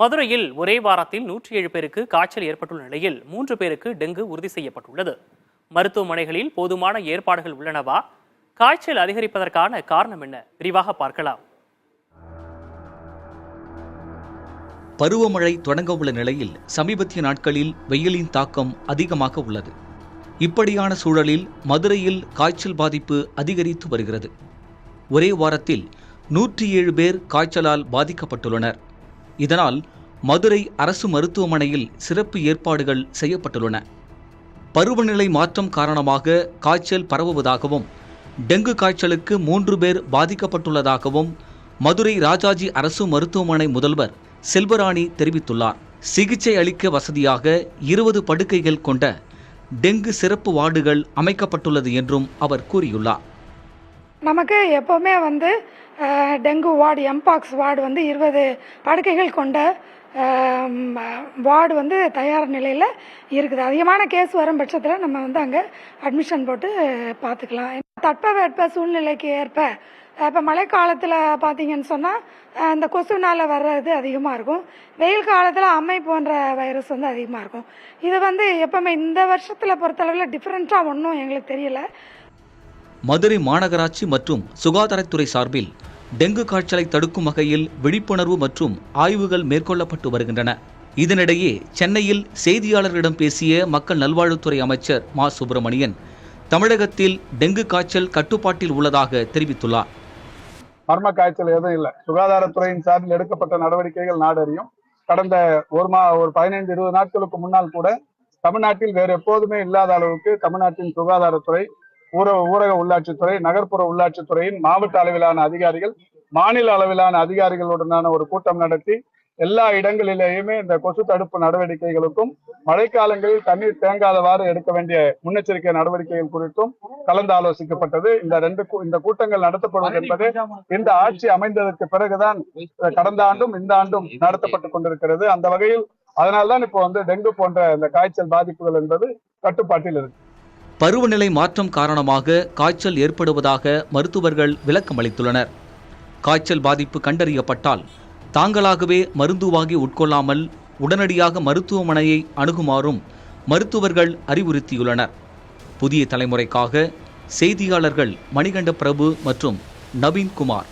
மதுரையில் ஒரே வாரத்தில் 107 பேருக்கு காய்ச்சல் ஏற்பட்டுள்ள நிலையில் 3 பேருக்கு டெங்கு உறுதி செய்யப்பட்டுள்ளது. மருத்துவமனைகளில் போதுமான ஏற்பாடுகள் உள்ளனவா? காய்ச்சல் அதிகரிப்பதற்கான காரணம் என்ன? விரிவாக பார்க்கலாம். பருவமழை தொடங்க உள்ள நிலையில் சமீபத்திய நாட்களில் வெயிலின் தாக்கம் அதிகமாக உள்ளது. இப்படியான சூழலில் மதுரையில் காய்ச்சல் பாதிப்பு அதிகரித்து வருகிறது. ஒரே வாரத்தில் 107 பேர் காய்ச்சலால் பாதிக்கப்பட்டுள்ளனர். இதனால் மதுரை அரசு மருத்துவமனையில் சிறப்பு ஏற்பாடுகள் செய்யப்பட்டுள்ளன. பருவநிலை மாற்றம் காரணமாக காய்ச்சல் பரவுவதாகவும் டெங்கு காய்ச்சலுக்கு 3 பேர் பாதிக்கப்பட்டுள்ளதாகவும் மதுரை ராஜாஜி அரசு மருத்துவமனை முதல்வர் செல்வராணி தெரிவித்துள்ளார். சிகிச்சை அளிக்க வசதியாக 20 படுக்கைகள் கொண்ட டெங்கு சிறப்பு வார்டுகள் அமைக்கப்பட்டுள்ளது என்றும் அவர் கூறியுள்ளார். நமக்கு எப்போவுமே டெங்கு வார்டு, எம்பாக்ஸ் வார்டு 20 படுக்கைகள் கொண்ட வார்டு தயார் நிலையில் இருக்குது. அதிகமான கேஸ் வரும் பட்சத்தில் நம்ம அங்கே அட்மிஷன் போட்டு பார்த்துக்கலாம். தட்பவெட்ப சூழ்நிலைக்கு ஏற்ப இப்போ மழைக்காலத்தில் பார்த்தீங்கன்னு சொன்னால் இந்த கொசுனால் வர்றது அதிகமாக இருக்கும். வெயில் காலத்தில் அம்மை போன்ற வைரஸ் அதிகமாக இருக்கும். இது எப்போவுமே இந்த வருஷத்தில் பொறுத்தளவில் டிஃப்ரெண்ட்டாக ஒன்றும் எங்களுக்கு தெரியல. மதுரை மாநகராட்சி மற்றும் சுகாதாரத்துறை சார்பில் டெங்கு காய்ச்சலை தடுக்கும் வகையில் விழிப்புணர்வு மற்றும் ஆய்வுகள் மேற்கொள்ளப்பட்டு வருகின்றன. இதனிடையே சென்னையில் செய்தியாளர்களிடம் பேசிய மக்கள் நல்வாழ்வுத்துறை அமைச்சர் மா. சுப்பிரமணியன் தமிழகத்தில் டெங்கு காய்ச்சல் கட்டுப்பாட்டில் உள்ளதாக தெரிவித்துள்ளார். மர்ம காய்ச்சல் எதுவும் இல்லை. சுகாதாரத்துறையின் சார்பில் எடுக்கப்பட்ட நடவடிக்கைகள் நாடறியும். கடந்த ஒரு 15-20 நாட்களுக்கு முன்னால் கூட தமிழ்நாட்டில் வேறு எப்போதுமே இல்லாத அளவுக்கு தமிழ்நாட்டின் சுகாதாரத்துறை, ஊரக உள்ளாட்சித்துறை, நகர்ப்புற உள்ளாட்சித்துறையின் மாவட்ட அளவிலான அதிகாரிகள், மாநில அளவிலான அதிகாரிகளுடனான ஒரு கூட்டம் நடத்தி எல்லா இடங்களிலேயுமே இந்த கொசு தடுப்பு நடவடிக்கைகளுக்கும் மழைக்காலங்களில் தண்ணீர் தேங்காதவாறு எடுக்க வேண்டிய முன்னெச்சரிக்கை நடவடிக்கைகள் குறித்தும் கலந்து ஆலோசிக்கப்பட்டது. இந்த கூட்டங்கள் நடத்தப்படுவது என்பது இந்த ஆட்சி அமைந்ததற்கு பிறகுதான் கடந்த ஆண்டும் இந்த ஆண்டும் நடத்தப்பட்டு கொண்டிருக்கிறது. அந்த வகையில் அதனால்தான் இப்போ டெங்கு போன்ற இந்த காய்ச்சல் பாதிப்புகள் என்பது கட்டுப்பாட்டில் இருக்கு. பருவநிலை மாற்றம் காரணமாக காய்ச்சல் ஏற்படுவதாக மருத்துவர்கள் விளக்கம் அளித்துள்ளனர். காய்ச்சல் பாதிப்பு கண்டறியப்பட்டால் தாங்களாகவே மருந்து வாங்கி உட்கொள்ளாமல் உடனடியாக மருத்துவமனையை அணுகுமாறும் மருத்துவர்கள் அறிவுறுத்தியுள்ளனர். புதிய தலைமுறைக்காக செய்தியாளர்கள் மணிகண்ட பிரபு மற்றும் நவீன்குமார்.